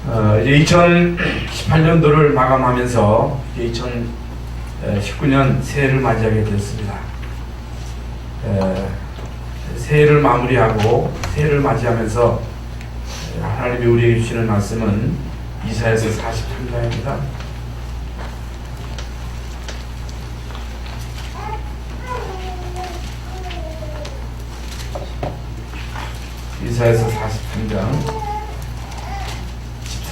이제 2018년도를 마감하면서 이제 2019년 새해를 맞이하게 되었습니다. 새해를 마무리하고 새해를 맞이하면서 하나님이 우리에게 주시는 말씀은 이사야서 43장입니다. 이사야서 43장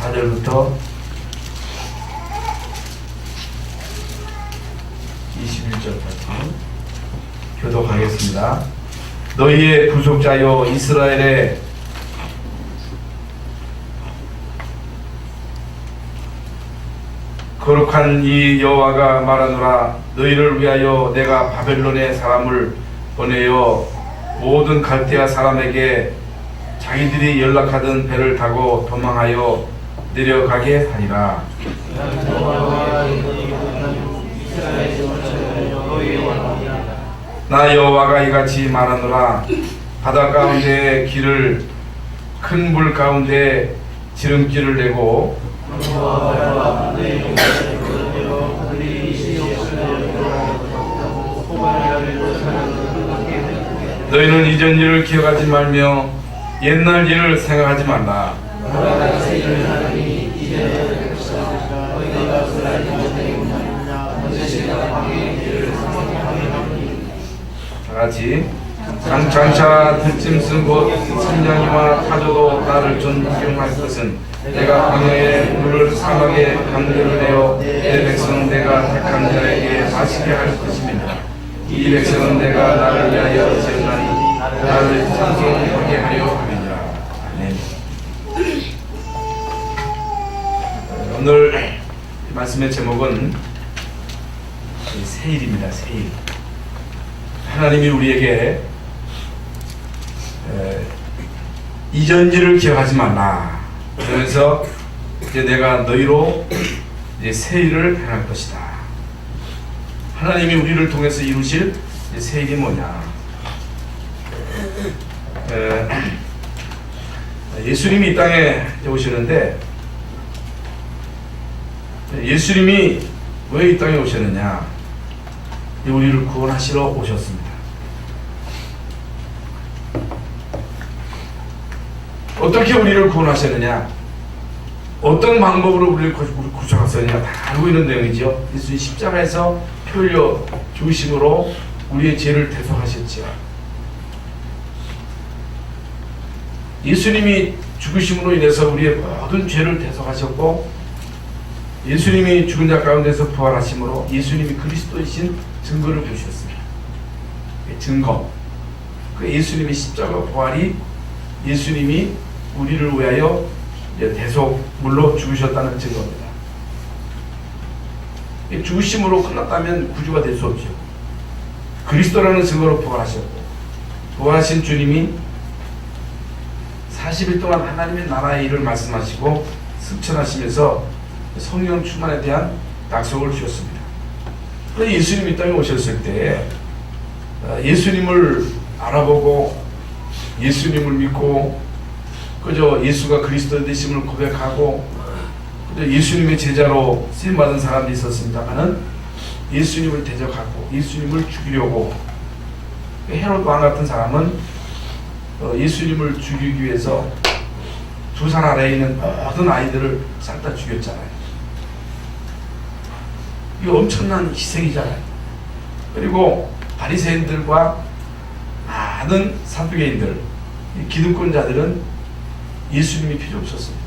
14절부터 21절까지 교독하겠습니다. 너희의 부속자여 이스라엘의 거룩한 이 여호와가 말하노라. 너희를 위하여 내가 바벨론의 사람을 보내어 모든 갈대아 사람에게 자기들이 연락하던 배를 타고 도망하여 내려가게 하리라. 나 여호와가 이같이 말하노라. 바다 가운데 길을 큰 물 가운데 지름길을 내고 너희는 이전 일을 기억하지 말며 옛날 일을 생각하지 말라. 다같이 장차 들짐승 곧 산냥이와 타조도 나를 존경할 것은 내가 광야에 물을 사막에 강물을 내어 내 백성 내가 택한 자에게 마시게 할 것입니다. 이 백성은 내가 나를 위하여 지었나니 나를 찬송하게 하려 함이니라. 아멘. 오늘 말씀의 제목은 세일입니다. 세일. 하나님이 우리에게 이전 일을 기억하지 말라. 그러면서 이제 내가 너희로 이제 새 일을 행할 것이다. 하나님이 우리를 통해서 이루실 새 일이 뭐냐? 예수님이 이 땅에 오시는데 예수님이 왜 이 땅에 오셨느냐? 우리를 구원하시러 오셨습니다. 어떻게 우리를 구원하셨느냐? 어떤 방법으로 우리를 구속하셨느냐? 다 알고 있는 내용이죠. 예수님 십자가에서 피 흘려 죽으심으로 우리의 죄를 대속하셨지요. 예수님이 죽으심으로 인해서 우리의 모든 죄를 대속하셨고, 예수님이 죽은 자 가운데서 부활하심으로 예수님이 그리스도이신 증거를 보셨습니다. 증거. 그 예수님의 십자가 부활이 예수님이 우리를 위하여 대속물로 죽으셨다는 증거입니다. 죽으심으로 끝났다면 구주가 될 수 없죠. 그리스도라는 증거로 부활하셨고, 부활하신 주님이 40일 동안 하나님의 나라의 일을 말씀하시고 승천하시면서 성령 충만에 대한 약속을 주셨습니다. 그런데 예수님이 이 땅에 오셨을 때 예수님을 알아보고 예수님을 믿고 그저 예수가 그리스도 되심을 고백하고 그저 예수님의 제자로 쓰임받은 사람이 있었습니다만은 예수님을 대적하고 예수님을 죽이려고 헤롯 왕 같은 사람은 예수님을 죽이기 위해서 두 산 아래에 있는 모든 아이들을 싹 다 죽였잖아요. 이거 엄청난 희생이잖아요. 그리고 바리새인들과 많은 사두개인들, 기득권자들은 예수님이 필요 없었습니다.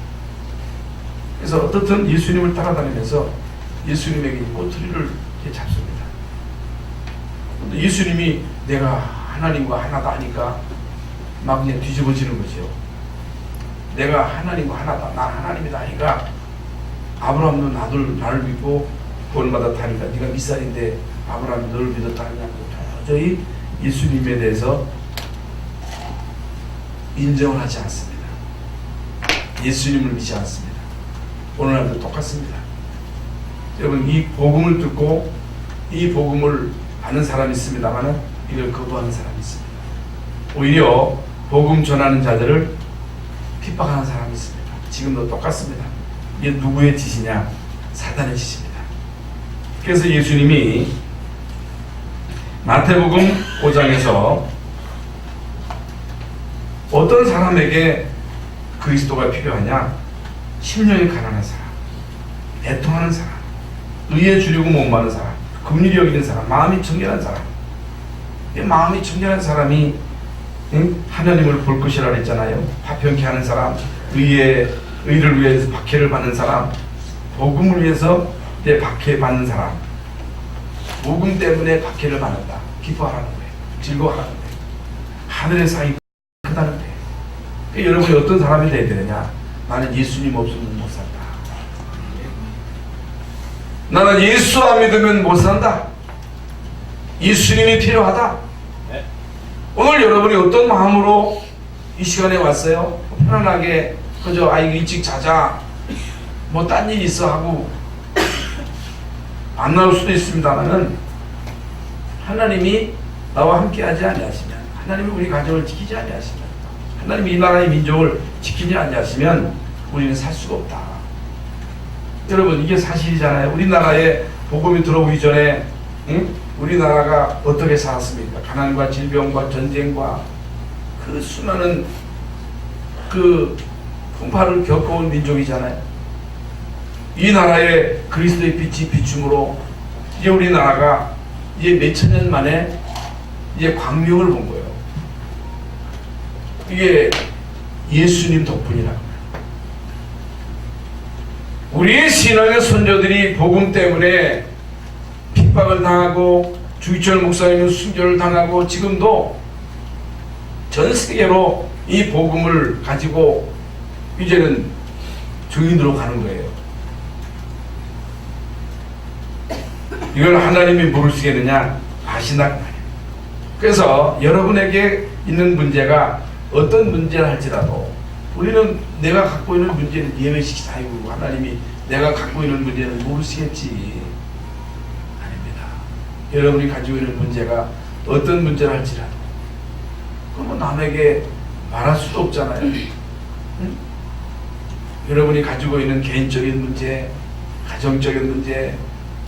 그래서 어떻든 예수님을 따라다니면서 예수님에게 꼬투리를 잡습니다. 예수님이 내가 하나님과 하나다 하니까 막 그냥 뒤집어지는 거죠. 내가 하나님과 하나다, 나 하나님이다 하니까 아브라함도 나를 믿고 구원받았다니까 네가 몇 살인데 아브라함이 너를 믿었다 하냐고 도저히 예수님에 대해서 인정을 하지 않습니다. 예수님을 믿지 않습니다. 오늘날도 똑같습니다. 여러분, 이 복음을 듣고 이 복음을 아는 사람이 있습니다만 이걸 거부하는 사람이 있습니다. 오히려 복음 전하는 자들을 핍박하는 사람이 있습니다. 지금도 똑같습니다. 이게 누구의 짓이냐? 사단의 짓입니다. 그래서 예수님이 마태복음 5장에서 어떤 사람에게 그리스도가 필요하냐? 심령이 가난한 사람, 애통하는 사람, 의에 주려고 목마른 사람, 긍휼히 여기는 사람, 마음이 청결한 사람. 이 마음이 청결한 사람이 하나님을 볼 것이라 그랬잖아요. 화평케 하는 사람, 의를 위해서 박해를 받는 사람, 복음을 위해서 박해받는 사람, 복음 때문에 박해를 받는다. 기뻐하라는 거예요. 즐거워하라는 거예요. 하늘의 상이 크다는 거예요. 그러니까 여러분이 어떤 사람이 되어야 되느냐? 나는 예수님 없으면 못 산다. 나는 예수 안 믿으면 못 산다. 예수님이 필요하다. 오늘 여러분이 어떤 마음으로 이 시간에 왔어요? 편안하게 그저 이거 일찍 자자 뭐 딴 일 있어 하고 안 나올 수도 있습니다만은 하나님이 나와 함께 하지 아니하시면, 하나님이 우리 가정을 지키지 아니하시면, 하나님이 이 나라의 민족을 지키지 아니하시면 우리는 살 수가 없다. 여러분, 이게 사실이잖아요. 우리나라에 복음이 들어오기 전에 우리나라가 어떻게 살았습니까? 가난과 질병과 전쟁과 그 수많은 그 풍파를 겪어온 민족이잖아요. 이 나라에 그리스도의 빛이 비춤으로 이제 우리나라가 이제 몇천 년 만에 이제 광명을 본 거예요. 이게 예수님 덕분이라고. 우리의 신앙의 선조들이 복음 때문에 핍박을 당하고 주기철 목사님은 순교를 당하고 지금도 전 세계로 이 복음을 가지고 이제는 증인으로 가는 거예요. 이걸 하나님이 뭐를 쓰겠느냐? 아시나? 그래서 여러분에게 있는 문제가 어떤 문제를 할지라도 우리는 내가 갖고 있는 문제는 예외시키지 아니고 하나님이 내가 갖고 있는 문제는 모르시겠지. 아닙니다. 여러분이 가지고 있는 문제가 어떤 문제를 할지라도 그러면 남에게 말할 수도 없잖아요. 응? 여러분이 가지고 있는 개인적인 문제, 가정적인 문제,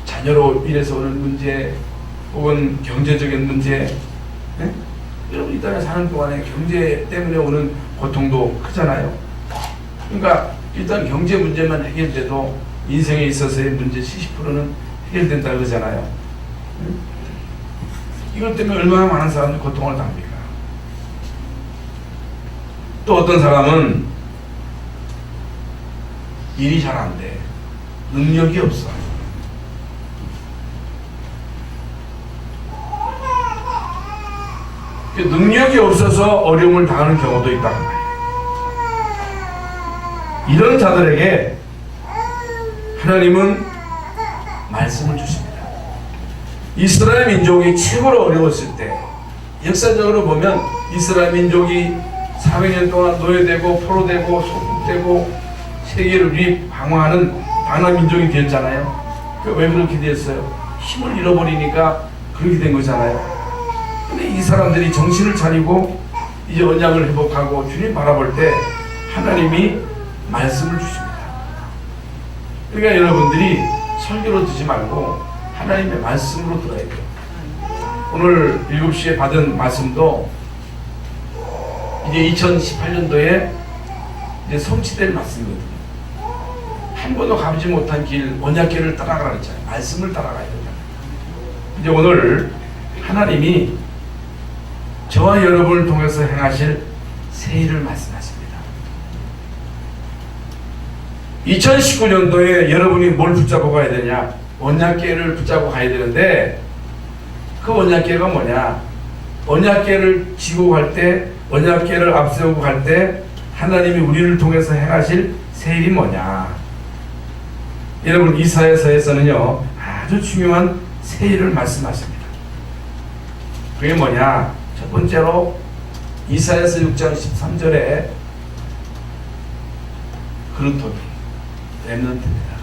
자녀로 인해서 오는 문제, 혹은 경제적인 문제, 네? 여러분 이 땅에 사는 동안에 경제 때문에 오는 고통도 크잖아요. 그러니까 일단 경제 문제만 해결돼도 인생에 있어서의 문제 70%는 해결된다 그러잖아요. 이것 때문에 얼마나 많은 사람들이 고통을 당합니까? 또 어떤 사람은 일이 잘 안 돼. 능력이 없어. 능력이 없어서 어려움을 당하는 경우도 있다는 거예요. 이런 자들에게 하나님은 말씀을 주십니다. 이스라엘 민족이 최고로 어려웠을 때, 역사적으로 보면 이스라엘 민족이 400년 동안 노예되고 포로되고 소국되고 세계를 방황하는 방랑민족이 되었잖아요. 왜 그렇게 됐어요? 힘을 잃어버리니까 그렇게 된 거잖아요. 근데 이 사람들이 정신을 차리고 이제 언약을 회복하고 주님 바라볼 때 하나님이 말씀을 주십니다. 그러니까 여러분들이 설교로 듣지 말고 하나님의 말씀으로 들어야 돼요. 오늘 7시에 받은 말씀도 이제 2018년도에 이제 성취될 말씀이거든요. 한 번도 가보지 못한 길, 언약길을 따라가라 했잖아요. 말씀을 따라가야 된다. 이제 오늘 하나님이 저와 여러분을 통해서 행하실 새 일을 말씀하십니다. 2019년도에 여러분이 뭘 붙잡고 가야 되냐? 언약궤를 붙잡고 가야 되는데 그 언약궤가 뭐냐? 언약궤를 지고 갈 때, 언약궤를 앞세우고 갈 때 하나님이 우리를 통해서 행하실 새 일이 뭐냐? 여러분 이사야서에서는요 아주 중요한 새 일을 말씀하십니다. 그게 뭐냐? 첫 번째로 이사야서 6장 13절에 그루터기 렘넌트입니다.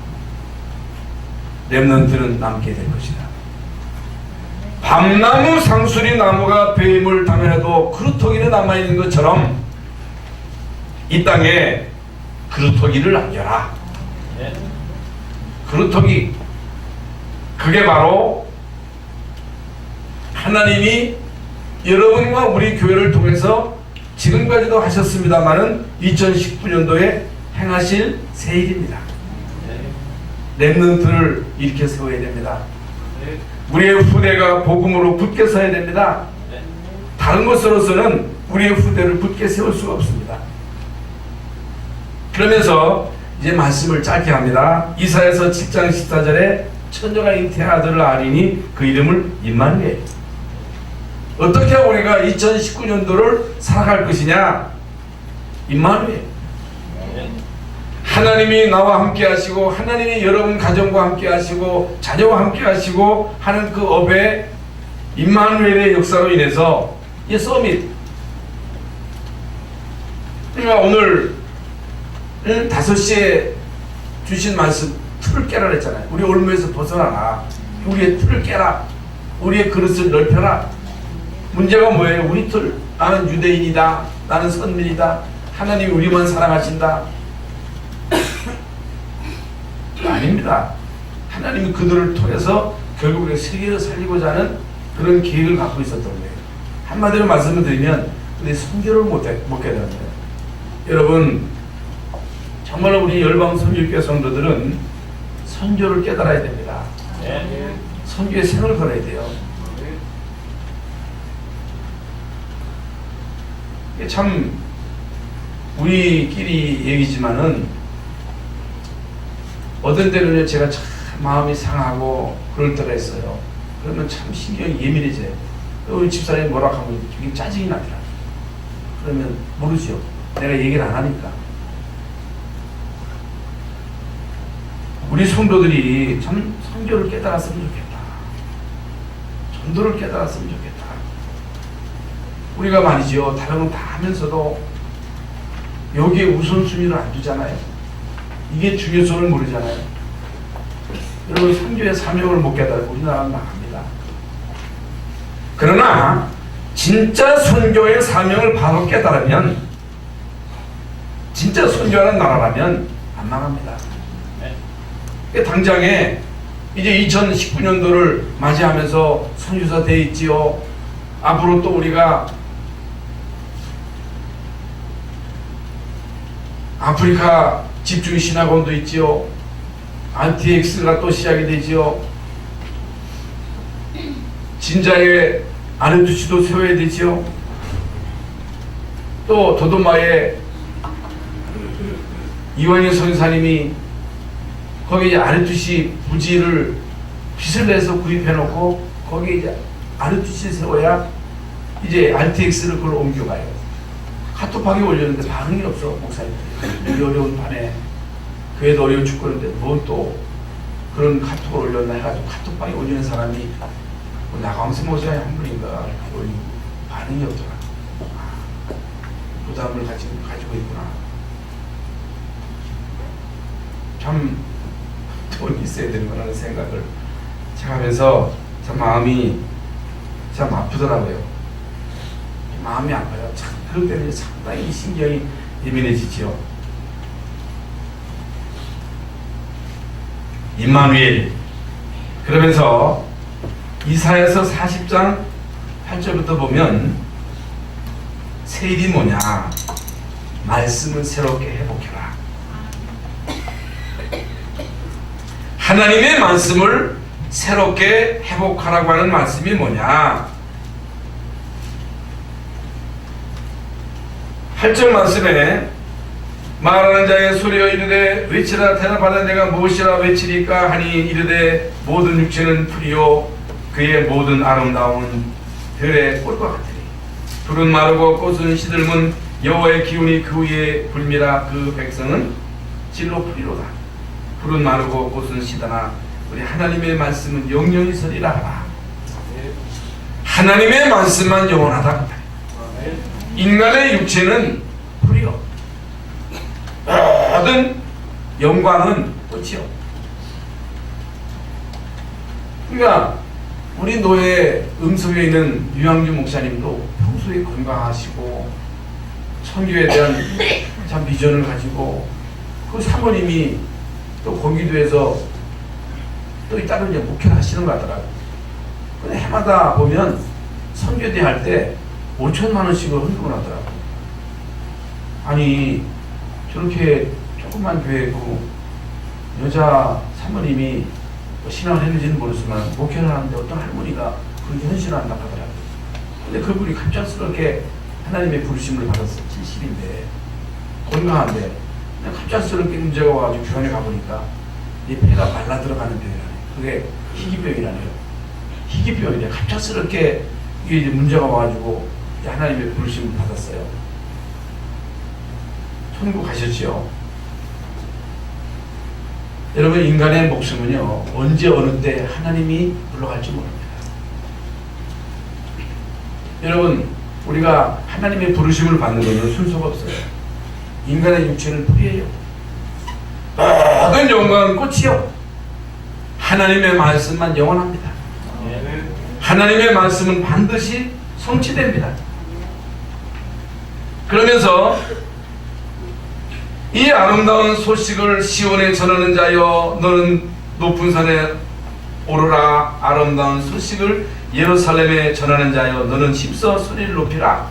렘넌트는 남게 될 것이다. 밤나무 상수리 나무가 배임을 당해도 그루터기는 남아있는 것처럼 이 땅에 그루터기를 남겨라. 그루터기, 그게 바로 하나님이 여러분과 우리 교회를 통해서 지금까지도 하셨습니다마는 2019년도에 행하실 새 일입니다. 렘넌트를 일으켜 세워야 됩니다. 우리의 후대가 복음으로 굳게 서야 됩니다. 다른 것으로서는 우리의 후대를 굳게 세울 수가 없습니다. 그러면서 이제 말씀을 짧게 합니다. 이사야서 7장 14절에 처녀가 잉태한 아들을 아리니 그 이름을 임마누엘. 어떻게 우리가 2019년도를 살아갈 것이냐? 임마누엘. 하나님이 나와 함께 하시고 하나님이 여러분 가정과 함께 하시고 자녀와 함께 하시고 하는 그 업의 임마누엘의 역사로 인해서 이 서밋, 그러니까 오늘 5시에 주신 말씀, 틀을 깨라 그랬잖아요. 우리 올무에서 벗어나라. 우리의 틀을 깨라. 우리의 그릇을 넓혀라. 문제가 뭐예요? 우리 틀. 나는 유대인이다. 나는 선민이다. 하나님이 우리만 사랑하신다. 아닙니다. 하나님이 그들을 통해서 결국에 세계를 살리고자 하는 그런 계획을 갖고 있었던 거예요. 한마디로 말씀을 드리면 근데 선교를 못 깨달은 거예요. 여러분, 정말로 우리 열방 선교교회 성도들은 선교를 깨달아야 됩니다. 선교에 생을 걸어야 돼요. 이게 참 우리끼리 얘기지만은 어떤 때는 제가 참 마음이 상하고 그럴 때가 있어요. 그러면 참 신경이 예민해져요. 우리 집사람이 뭐라 하면 되게 짜증이 나더라. 그러면 모르죠. 내가 얘기를 안 하니까. 우리 성도들이 참 선교를 깨달았으면 좋겠다. 전도를 깨달았으면 좋겠다. 우리가 말이죠. 다른 건 다 하면서도 여기에 우선순위를 안 두잖아요. 이게 중요성을 모르잖아요. 여러분, 선교의 사명을 못 깨달고 우리나라는 나갑니다. 그러나 진짜 선교의 사명을 바로 깨달으면, 진짜 선교하는 나라라면 안 나갑니다. 당장에 이제 2019년도를 맞이하면서 선교사 돼 있지요. 앞으로 또 우리가 아프리카 집중 신학원도 있지요. RTX가 또 시작이 되지요. 진자의 아르투시도 세워야 되지요. 또 도도마에 이완희 선사님이 거기 이제 아르투시 부지를 빚을 내서 구입해 놓고 거기 이제 아르투시 세워야 이제 RTX를 그걸 옮겨가요. 카톡방에 올렸는데 반응이 없어. 목사님들 이 어려운 판에 교회도 어려워 죽겠는데 뭔 또 그런 카톡을 올렸나 해가지고 카톡방에 올리는 사람이 뭐 나강수 모자의 한 분인가 반응이 없더라. 부담을 가지고 있구나. 참 돈이 있어야 되는 거라는 생각을 제가 하면서 참 마음이 참 아프더라고요. 마음이 아파요. 참 그것 때문에 상당히 신경이 예민해지지요. 임마누엘. 그러면서 이사야서 40장 8절부터 보면 새 일이 뭐냐? 말씀을 새롭게 회복해라. 하나님의 말씀을 새롭게 회복하라고 하는 말씀이 뭐냐? 8절 말씀에 말하는 자의 소리여 이르되 외치라. 대답하되 내가 무엇이라 외치리까 하니 이르되 모든 육체는 풀이요 그의 모든 아름다움은 들의 꽃과 같으니 풀은 마르고 꽃은 시들면 여호와의 기운이 그 위에 불미라. 그 백성은 진로 풀이로다. 풀은 마르고 꽃은 시다나 우리 하나님의 말씀은 영영이 서리라 하라. 하나님의 말씀만 영원하다. 인간의 육체는 풀이요 모든 영광은 꽃이요. 그러니까 우리 노예 음성에 있는 유양주 목사님도 평소에 건강하시고 선교에 대한 참 비전을 가지고 그 사모님이 또 공기도에서 또 따로 이제 목회를 하시는 거 같더라고요. 근데 해마다 보면 선교대 할 때 5천만 원씩을 헌금을 하더라고요. 아니 저렇게 조그만 교회고 여자 사모님이 뭐 신앙을 했는지는 모르지만 목회를 하는데 어떤 할머니가 그렇게 헌신을 한다고 하더라고요. 근데 그분이 갑작스럽게 하나님의 부르심을 받았어요. 70인데 건강한데 갑작스럽게 문제가 와가지고 병원에 가보니까 이 폐가 말라 들어가는 병이라네요. 그게 희귀병이라네요. 희귀병인데 갑작스럽게 이게 이제 문제가 와가지고 하나님의 부르심을 받았어요. 천국 가셨지요. 여러분 인간의 목숨은요 언제 어느 때 하나님이 불러갈지 모릅니다. 여러분 우리가 하나님의 부르심을 받는 것은 순서가 없어요. 인간의 육체는 뿌리예요. 모든 영광은 꽃이요. 하나님의 말씀만 영원합니다. 하나님의 말씀은 반드시 성취됩니다. 그러면서 이 아름다운 소식을 시온에 전하는 자여 너는 높은 산에 오르라. 아름다운 소식을 예루살렘에 전하는 자여 너는 힘써 소리를 높이라.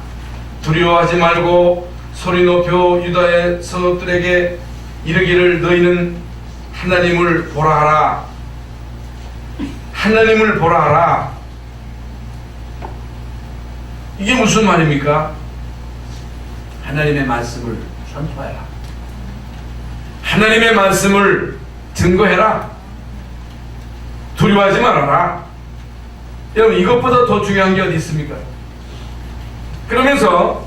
두려워하지 말고 소리 높여 유다의 성읍들에게 이르기를 너희는 하나님을 보라 하라. 하나님을 보라 하라. 이게 무슨 말입니까? 하나님의 말씀을 선포해라. 하나님의 말씀을 증거해라. 두려워하지 말아라. 여러분 이것보다 더 중요한 게 어디 있습니까? 그러면서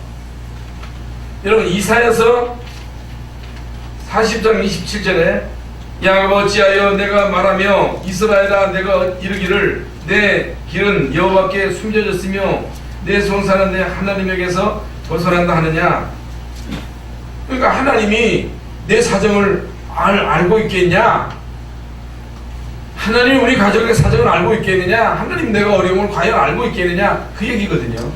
여러분 이사야서 40장 27절에 야곱 어찌하여 내가 말하며 이스라엘아 내가 이르기를 내 길은 여호와께 숨겨졌으며 내 송사는 내 하나님에게서 벗어난다 하느냐. 그러니까 하나님이 내 사정을 알고 있겠냐? 하나님이 우리 가족의 사정을 알고 있겠느냐? 하나님 내가 어려움을 과연 알고 있겠느냐? 그 얘기거든요.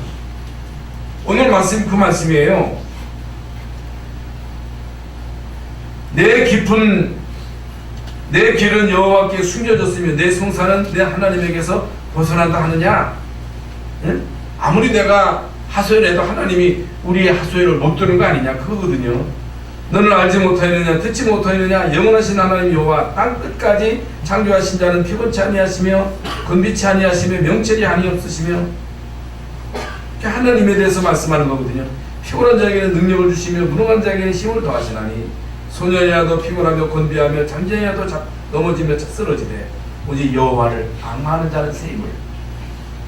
오늘 말씀 그 말씀이에요. 내 길은 여호와께 숨겨졌으며 내 송사는 내 하나님에게서 벗어난다 하느냐? 응? 아무리 내가 하소연해도 하나님이 우리의 하소연을 못 듣는 거 아니냐? 그거거든요. 너는 알지 못하였느냐 듣지 못하였느냐 영원하신 하나님 여호와 땅 끝까지 창조하신 자는 피곤치 아니하시며 건비치 아니하시며 명철이 한이 없으시며 하나님에 대해서 말씀하는 거거든요. 피곤한 자에게는 능력을 주시며 무능한 자에게는 힘을 더하시나니 소년이라도 피곤하며 건비하며 잠재이라도 넘어지며 쓰러지되 오직 여호와를 앙망하는 자는 세임을.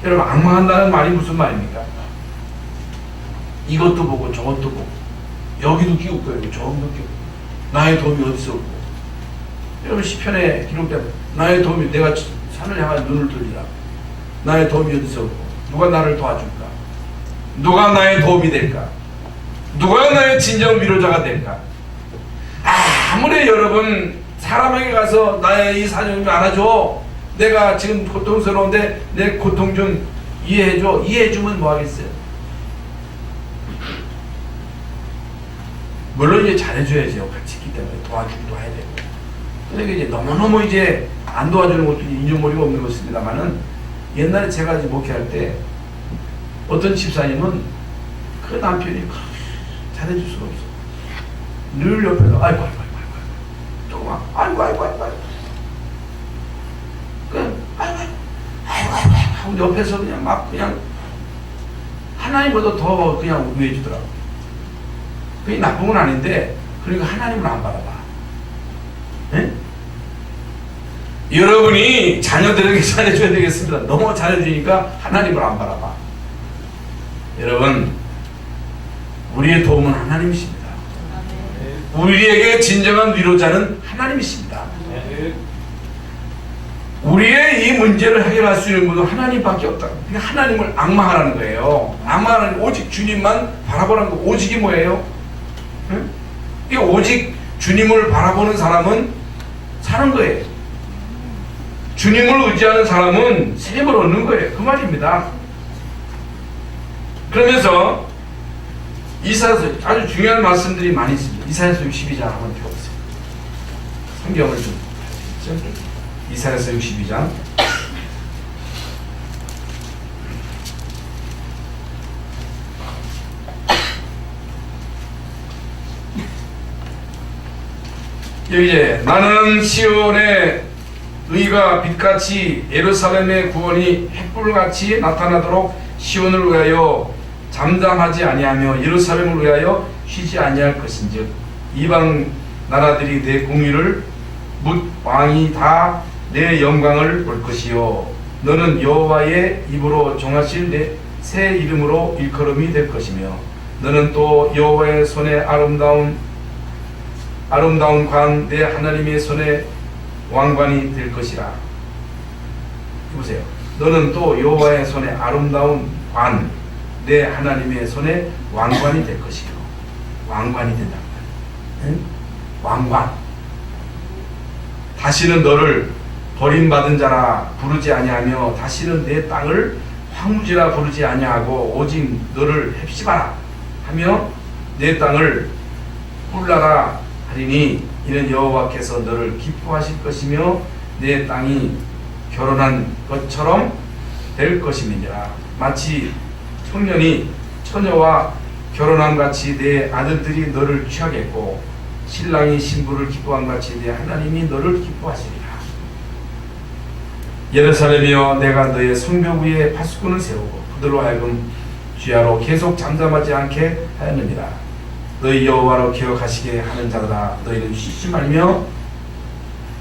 여러분 앙망한다는 말이 무슨 말입니까? 이것도 보고 저것도 보고 여기도 끼고 저기도 끼고 나의 도움이 어디서 없고. 여러분 시편에 기록된 나의 도움이 내가 산을 향하여 눈을 돌리라. 나의 도움이 어디서 없고 누가 나를 도와줄까? 누가 나의 도움이 될까? 누가 나의 진정 위로자가 될까? 아무리 여러분 사람에게 가서 나의 이 사정 좀 알아줘. 내가 지금 고통스러운데 내 고통 좀 이해해줘. 이해해주면 뭐 하겠어요? 물론 이제 잘해줘야죠. 같이 있기 때문에 도와주기도 해야 되고. 근데 이제 너무너무 이제 안 도와주는 것도 인정머리가 없는 것입니다만은 옛날에 제가 이제 목회할 때 어떤 집사님은 그 남편이 잘해줄 수가 없어. 늘 옆에서 아이고 조금만 아이고 그냥 아이고 하고 옆에서 그냥 막 그냥 하나님보다 더 그냥 우애해주더라고. 그게 나쁜 건 아닌데 그러니까 하나님을 안 바라봐. 에? 여러분이 자녀들에게 잘해줘야 되겠습니다. 너무 잘해주니까 하나님을 안 바라봐. 여러분 우리의 도움은 하나님이십니다. 우리에게 진정한 위로자는 하나님이십니다. 우리의 이 문제를 해결할 수 있는 분은 하나님밖에 없다. 그러니까 하나님을 앙망하라는 거예요. 앙망하는 오직 주님만 바라보라는 거. 오직이 뭐예요? 응? 이 오직 주님을 바라보는 사람은 사는 거예요. 주님을 의지하는 사람은 셈을 얻는 거예요. 그 말입니다. 그러면서 이사야서 아주 중요한 말씀들이 많이 있습니다. 이사야서 62장 한번 펴보세요. 성경을 좀 봤죠? 이사야서 62장. 여기 이제 나는 시온의 의가 빛같이 예루살렘의 구원이 햇불같이 나타나도록 시온을 위하여 잠잠하지 아니하며 예루살렘을 위하여 쉬지 아니할 것인즉 이방 나라들이 내 공의를 묻 왕이 다 내 영광을 볼 것이요 너는 여호와의 입으로 정하실 내 새 이름으로 일컬음이 될 것이며 너는 또 여호와의 손에 아름다운 관 내 하나님의 손에 왕관이 될 것이라. 보세요. 너는 또 여호와의 손에 아름다운 관 내 하나님의 손에 왕관이 될 것이요. 왕관이 된다. 응? 왕관. 다시는 너를 버림받은 자라 부르지 아니하며 다시는 내 땅을 황무지라 부르지 아니하고 오직 너를 헵시바라 하며 내 땅을 꿀라라 하리니 이는 여호와께서 너를 기뻐하실 것이며 내 땅이 결혼한 것처럼 될 것임이니라. 마치 청년이 처녀와 결혼한 같이 내 아들들이 너를 취하겠고 신랑이 신부를 기뻐한 같이 내 하나님이 너를 기뻐하시리라. 예루살렘이여 내가 너의 성벽 위에 파수꾼을 세우고 그들로 하여금 주야로 계속 잠잠하지 않게 하였느니라. 너희 여호와로 기억하시게 하는 자들아 너희는 쉬지 말며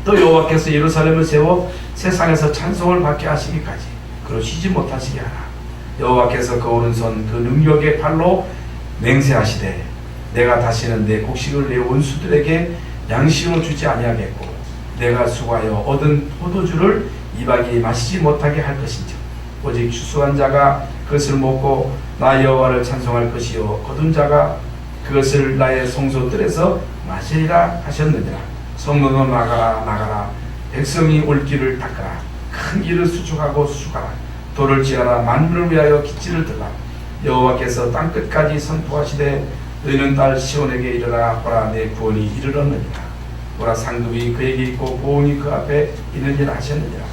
또 여호와께서 예루살렘을 세워 세상에서 찬송을 받게 하시기까지 그로 쉬지 못하시게 하라. 여호와께서 그 오른손 그 능력의 팔로 맹세하시되 내가 다시는 내 곡식을 내 원수들에게 양식으로 주지 아니하겠고 내가 수고하여 얻은 포도주를 이방인이 마시지 못하게 할 것인즉 오직 추수한 자가 그것을 먹고 나 여호와를 찬송할 것이요 거둔 자가 그것을 나의 성소들에서 마시리라 하셨느니라. 성도는 나가라 백성이 올 길을 닦아라. 큰 길을 수축하고 수축하라. 돌을 지어라. 만민을 위하여 기치를 들라. 여호와께서 땅끝까지 선포하시되 너희는 딸 시온에게 이르라. 보라 내 구원이 이르렀느니라. 보라 상급이 그에게 있고 보응이 그 앞에 있느니라 하셨느니라.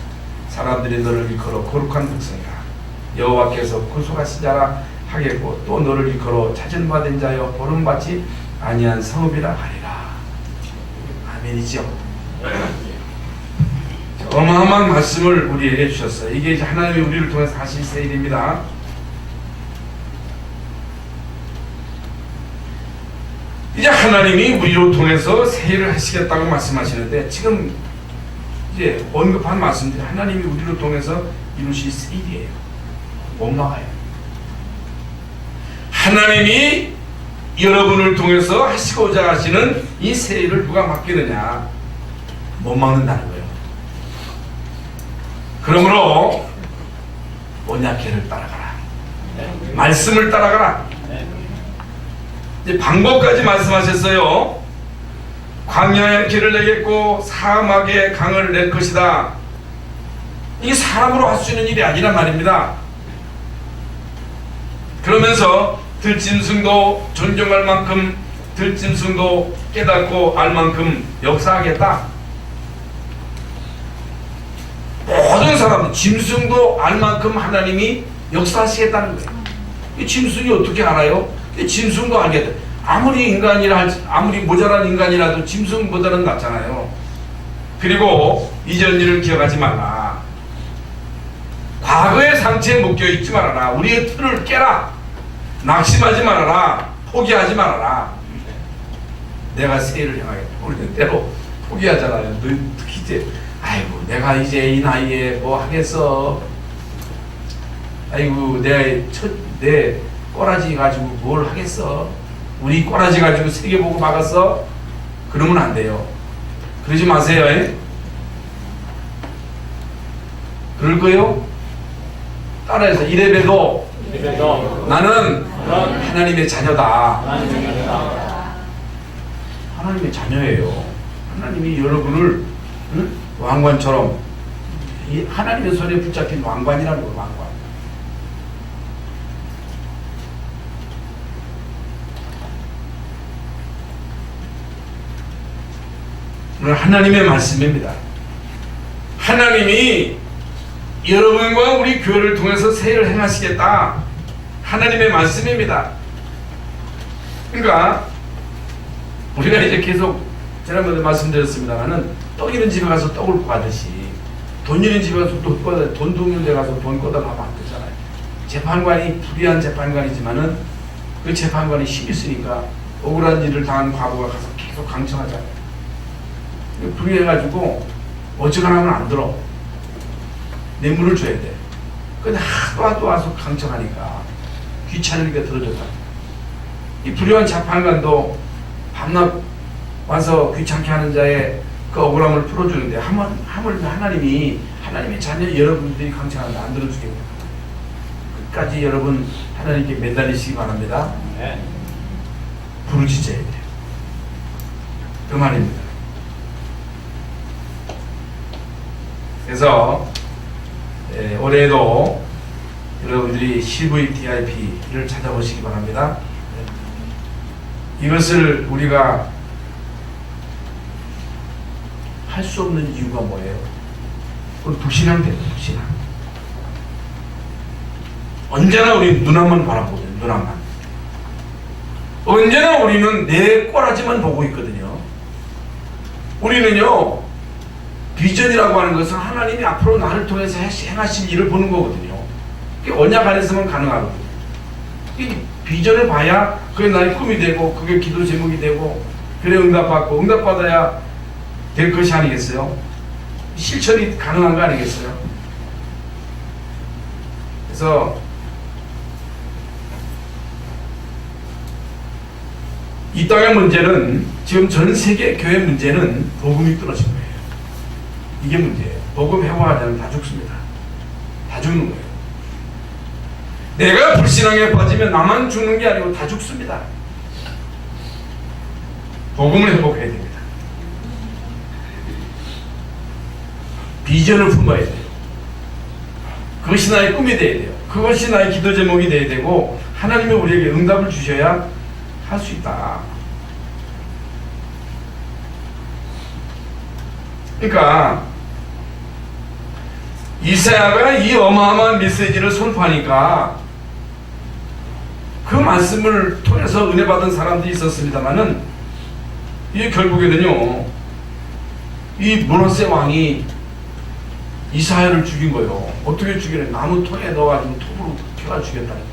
사람들이 너를 일컬어 거룩한 백성이라. 여호와께서 구속하신 자라 하겠고 또 너를 일컬어 찾은 바 된 자여 보름받지 아니한 성읍이라 하리라. 아멘이죠. 어마어마한 말씀을 우리에게 주셨어요. 이게 이제 하나님이 우리를 통해서 하신 새 일입니다. 이제 하나님이 우리를 통해서 새 일을 하시겠다고 말씀하시는데 지금 이제 언급한 말씀들이 하나님이 우리를 통해서 이루실 새 일이에요. 못 막아요. 하나님이 여러분을 통해서 하시고자 하시는 이 새 일을 누가 막기느냐? 못 막는다는 거예요. 그러므로 언약궤를 따라가라. 말씀을 따라가라. 이제 방법까지 말씀하셨어요. 광야에 길을 내겠고 사막에 강을 낼 것이다. 이게 사람으로 할 수 있는 일이 아니란 말입니다. 그러면서 들짐승도 존경할 만큼 들짐승도 깨닫고 알 만큼 역사하겠다. 모든 사람 짐승도 알 만큼 하나님이 역사하시겠다는 거예요. 이 짐승이 어떻게 알아요? 이 짐승도 알겠다. 아무리 모자란 인간이라도 짐승보다는 낫잖아요. 그리고 이전 일을 기억하지 말라. 과거의 상처에 묶여 있지 말아라. 우리의 틀을 깨라. 낙심하지 말아라. 포기하지 말아라. 내가 새해를 향하겠다. 우리는 때로 포기하잖아요. 특히 이제 아이고 내가 이제 이 나이에 뭐 하겠어. 아이고 내 꼬라지 가지고 뭘 하겠어. 우리 꼬라지 가지고 세계 보고 막았어. 그러면 안 돼요. 그러지 마세요. 그럴 거요? 따라해서 이래봬도 나는 하나님의 자녀다. 하나님의 자녀예요. 하나님이 여러분을 왕관처럼 하나님의 손에 붙잡힌 왕관이라는 거예요. 왕관. 오늘 하나님의 말씀입니다. 하나님이 여러분과 우리 교회를 통해서 새 일을 행하시겠다. 하나님의 말씀입니다. 그러니까 우리가 이제 계속 지난번에 말씀드렸습니다만은 떡 있는 집에 가서 떡을 구하듯이 돈 있는 집에 가서 돈 없는 데 가서 돈 꺼달라면 안 되잖아요. 재판관이 불의한 재판관이지만은 그 재판관이 힘이 있으니까 억울한 일을 당한 과부가 가서 계속 강청하잖아요. 불의해가지고 어지간하면 안 들어. 뇌물을 줘야 돼. 근데 하도 와서 강청하니까 귀찮으니까 들어줬다. 이 불의한 재판관도 밤낮 와서 귀찮게 하는 자의 그 억울함을 풀어주는데 하물며 하나님의 자녀 여러분들이 강청하는데 안 들어주겠다. 끝까지 여러분 하나님께 매달리시기 바랍니다. 부르짖어야 돼요. 그 말입니다. 그래서 올해도 여러분들이 CVDIP를 찾아보시기 바랍니다. 이것을 우리가 할 수 없는 이유가 뭐예요? 그건 불신앙 때문에 불신앙. 언제나 우리 눈앞만 바라보거든요. 눈앞만. 언제나 우리는 내 꼬라지만 보고 있거든요. 우리는요, 비전이라고 하는 것은 하나님이 앞으로 나를 통해서 행하신 일을 보는 거거든요. 그게 언약 안에서만 가능하거든요. 이 비전을 봐야 그게 나의 꿈이 되고 그게 기도 제목이 되고 그래 응답받고 응답받아야 될 것이 아니겠어요? 실천이 가능한 거 아니겠어요? 그래서 이 땅의 문제는 지금 전 세계 교회 문제는 복음이 끊어진 거예요. 이게 문제예요. 복음 회복하지 않으면 다 죽습니다. 다 죽는 거예요. 내가 불신앙에 빠지면 나만 죽는 게 아니고 다 죽습니다. 복음을 회복해야 됩니다. 비전을 품어야 돼요. 그것이 나의 꿈이 되어야 돼요. 그것이 나의 기도 제목이 되어야 되고 하나님이 우리에게 응답을 주셔야 할 수 있다. 그러니까 이사야가 이 어마어마한 메시지를 선포하니까 그 말씀을 통해서 은혜 받은 사람들이 있었습니다만은 이게 결국에는요, 이 므낫세 왕이 이사야를 죽인 거예요. 어떻게 죽이래? 나무 통에 넣어가지고 톱으로 펴가 죽였다니까.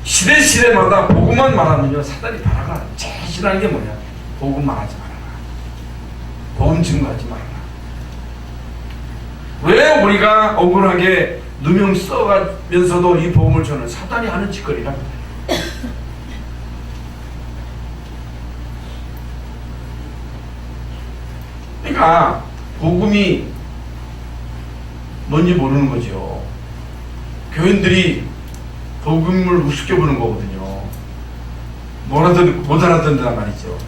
시대마다 복음만 말하면요, 사단이 바라가. 제일 싫어하는 게 뭐냐? 복음만 하지 말아라. 복음 증거하지 말아라. 왜 우리가 억울하게 누명 써가면서도 이 복음을 전하는 사단이 하는 짓거리랍니다. 그러니까 복음이 뭔지 모르는 거죠. 교인들이 복음을 우습게 보는 거거든요. 못 알아듣는단 말이죠.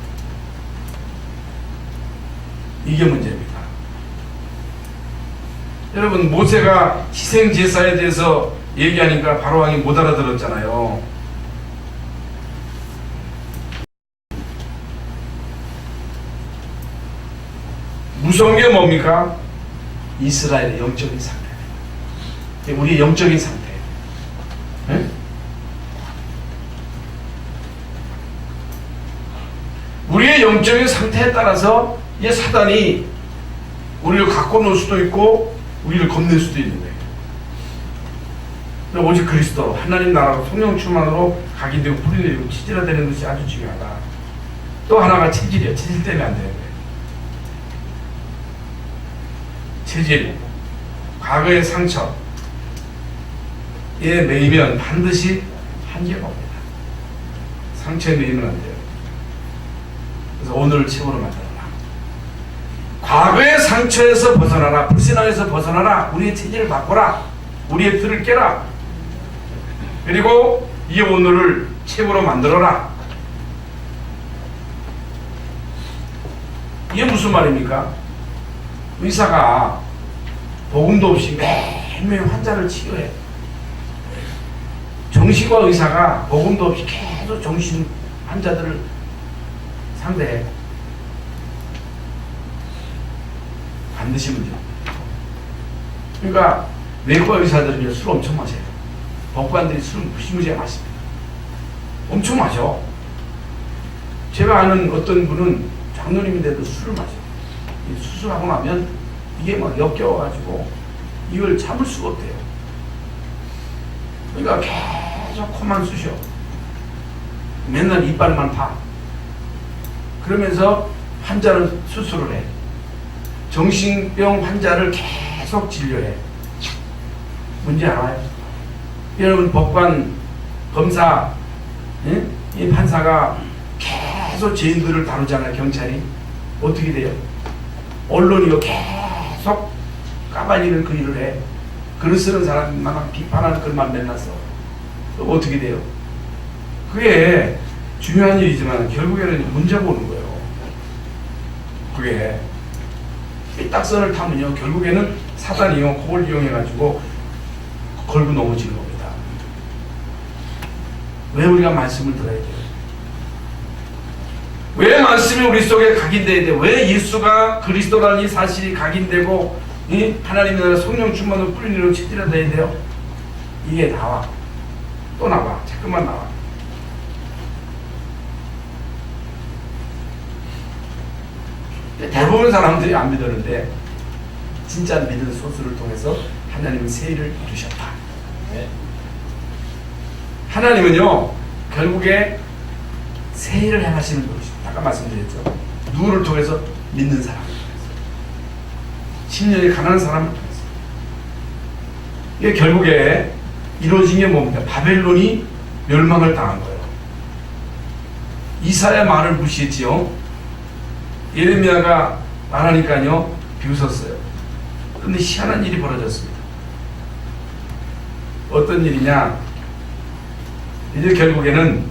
이게 문제입니다. 여러분, 모세가 희생제사에 대해서 얘기하니까 바로왕이 못 알아들었잖아요. 무서운 게 뭡니까? 이스라엘의 영적인 상태. 우리의 영적인 상태. 네? 우리의 영적인 상태에 따라서 이 사단이 우리를 갖고 놀 수도 있고 우리를 건넬 수도 있는 거예요. 오직 그리스도로 하나님 나라로 성령 충만으로 각인되고 뿌리내리고 치질화되는 것이 아주 중요하다. 또 하나가 체질이에요. 체질 때문에 안 되는 거예요. 체질, 과거의 상처에 매이면 반드시 한계가 옵니다. 상처에 매이면 안 돼요. 그래서 오늘을 최고로 만들어라. 과거의 상처에서 벗어나라. 불신앙에서 벗어나라. 우리의 체질을 바꿔라. 우리의 틀을 깨라. 그리고 이 오늘을 최고로 만들어라. 이게 무슨 말입니까? 의사가 복음도 없이 매일매일 환자를 치료해. 정신과 의사가 복음도 없이 계속 정신 환자들을 상대해. 반드시 문제. 그러니까 외과 의사들은요, 술 엄청 마셔요. 법관들이 술을 무시무시하게 마십니다. 엄청 마셔. 제가 아는 어떤 분은 장로님인데도 술을 마셔요. 수술하고 나면 이게 막 역겨워가지고 이걸 참을 수가 없대요. 그러니까 계속 코만 쑤셔. 맨날 이빨만 파. 그러면서 환자는 수술을 해. 정신병 환자를 계속 진료해. 뭔지 알아요? 여러분, 법관, 검사, 예? 이 판사가 계속 죄인들을 다루잖아요. 경찰이 어떻게 돼요? 언론이요, 계속 까발리는 그 일을 해. 글을 쓰는 사람만 비판하는 글만 맨날 써. 그럼 어떻게 돼요? 그게 중요한 일이지만 결국에는 문제 보는 거예요. 그게 삐딱선을 타면요, 결국에는 사단이요, 그걸 이용해가지고 걸고 넘어지는 겁니다. 왜 우리가 말씀을 들어야 돼요? 왜 말씀이 우리 속에 각인돼야 돼? 왜 예수가 그리스도라는 이 사실이 각인되고 이 하나님의 나라 성령 충만으로 뿌리는 체질이 돼야 돼요? 이게 나와. 또 나와. 자꾸만 나와. 대부분 사람들이 안 믿었는데 진짜 믿은 소수를 통해서 하나님은 새 일을 이루셨다. 하나님은요, 결국에 새 일을 행하시는 분이십니다. 아까 말씀드렸죠. 누구를 통해서? 믿는 사람을 통해서. 10년이 가난한 사람을 통해서. 이게 결국에 이루어진 게 뭡니까? 바벨론이 멸망을 당한 거예요. 이사야 말을 무시했지요. 예레미야가 말하니까요, 비웃었어요. 그런데 희한한 일이 벌어졌습니다. 어떤 일이냐? 이제 결국에는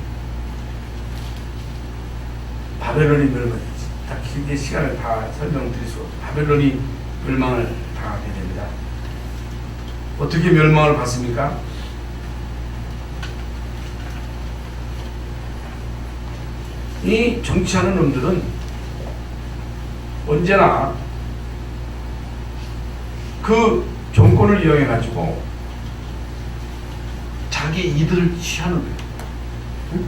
바벨론이 멸망했지. 다 길게 시간을 다 설명드릴 수 없고, 바벨론이 멸망을 당하게 됩니다. 어떻게 멸망을 받습니까? 이 정치하는 놈들은 언제나 그 정권을 이용해 가지고 자기 이득을 취하는 거예요.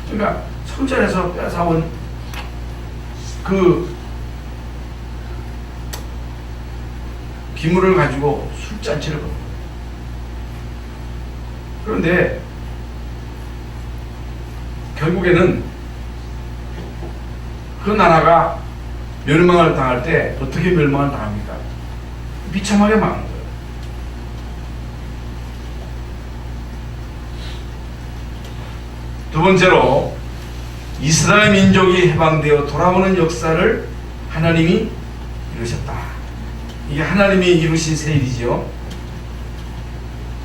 그러니까 성전에서 뺏어온 그 기물을 가지고 술잔치를 거는 거예요. 그런데 결국에는 그 나라가 멸망을 당할 때 어떻게 멸망을 당합니까? 비참하게 망한 거예요. 두 번째로, 이스라엘 민족이 해방되어 돌아오는 역사를 하나님이 이루셨다. 이게 하나님이 이루신 새 일이지요.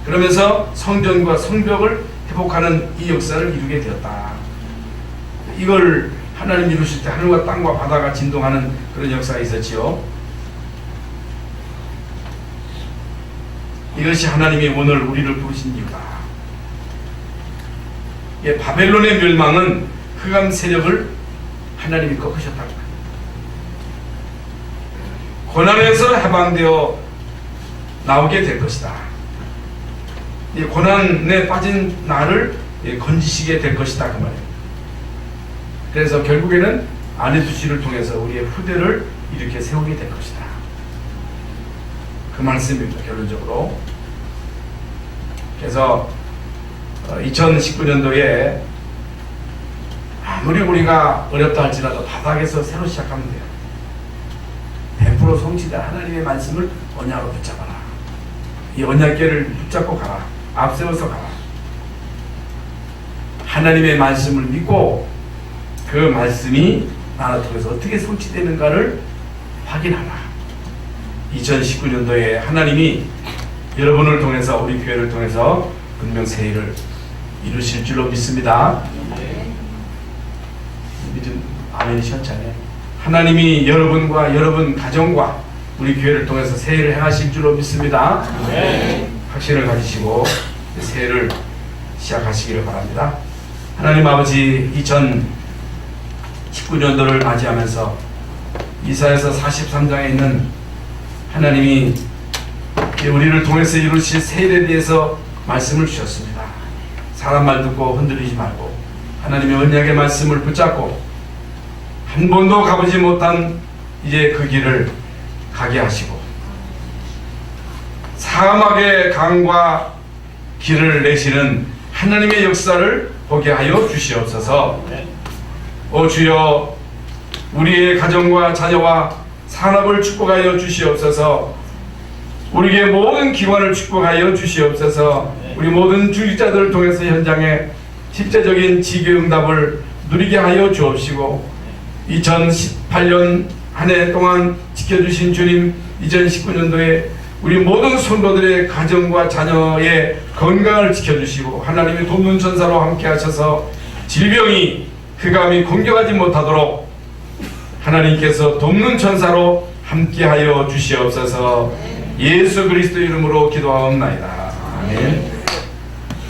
그러면서 성전과 성벽을 회복하는 이 역사를 이루게 되었다. 이걸 하나님 이루실 때 하늘과 땅과 바다가 진동하는 그런 역사가 있었지요. 이것이 하나님이 오늘 우리를 부르신 이유다. 예, 바벨론의 멸망은 흑암 세력을 하나님이 꺾으셨다고 합니다. 고난에서 해방되어 나오게 될 것이다. 이 고난에 빠진 나를 건지시게 될 것이다, 그 말이에요. 그래서 결국에는 아내두씨를 통해서 우리의 후대를 이렇게 세우게 될 것이다. 그 말씀입니다, 결론적으로. 그래서 2019년도에 아무리 우리가 어렵다 할지라도 바닥에서 새로 시작하면 돼요. 100% 성취된 하나님의 말씀을 언약으로 붙잡아라. 이 언약궤를 붙잡고 가라. 앞세워서 가라. 하나님의 말씀을 믿고 그 말씀이 나를 통해서 어떻게 성취되는가를 확인하라. 2019년도에 하나님이 여러분을 통해서, 우리 교회를 통해서 분명 새 일을 이루실 줄로 믿습니다. 믿음, 아멘이 시원찮네. 하나님이 여러분과 여러분 가정과 우리 교회를 통해서 새 일을 행하실 줄로 믿습니다. 확신을 가지시고 새 일을 시작하시기를 바랍니다. 하나님 아버지, 2019년도를 맞이하면서 이사야서 43장에 있는 하나님이 우리를 통해서 이루실 새 일에 대해서 말씀을 주셨습니다. 사람 말 듣고 흔들리지 말고 하나님의 언약의 말씀을 붙잡고 한 번도 가보지 못한 이제 그 길을 가게 하시고 사막의 강과 길을 내시는 하나님의 역사를 보게 하여 주시옵소서. 오 주여, 우리의 가정과 자녀와 산업을 축복하여 주시옵소서. 우리의 모든 기관을 축복하여 주시옵소서. 우리 모든 주직자들을 통해서 현장에 실제적인 지교응답을 누리게 하여 주옵시고 2018년 한 해 동안 지켜주신 주님, 2019년도에 우리 모든 성도들의 가정과 자녀의 건강을 지켜주시고 하나님의 돕는 천사로 함께 하셔서 질병이 흑암이 공격하지 못하도록 하나님께서 돕는 천사로 함께하여 주시옵소서. 예수 그리스도 이름으로 기도하옵나이다. 아멘.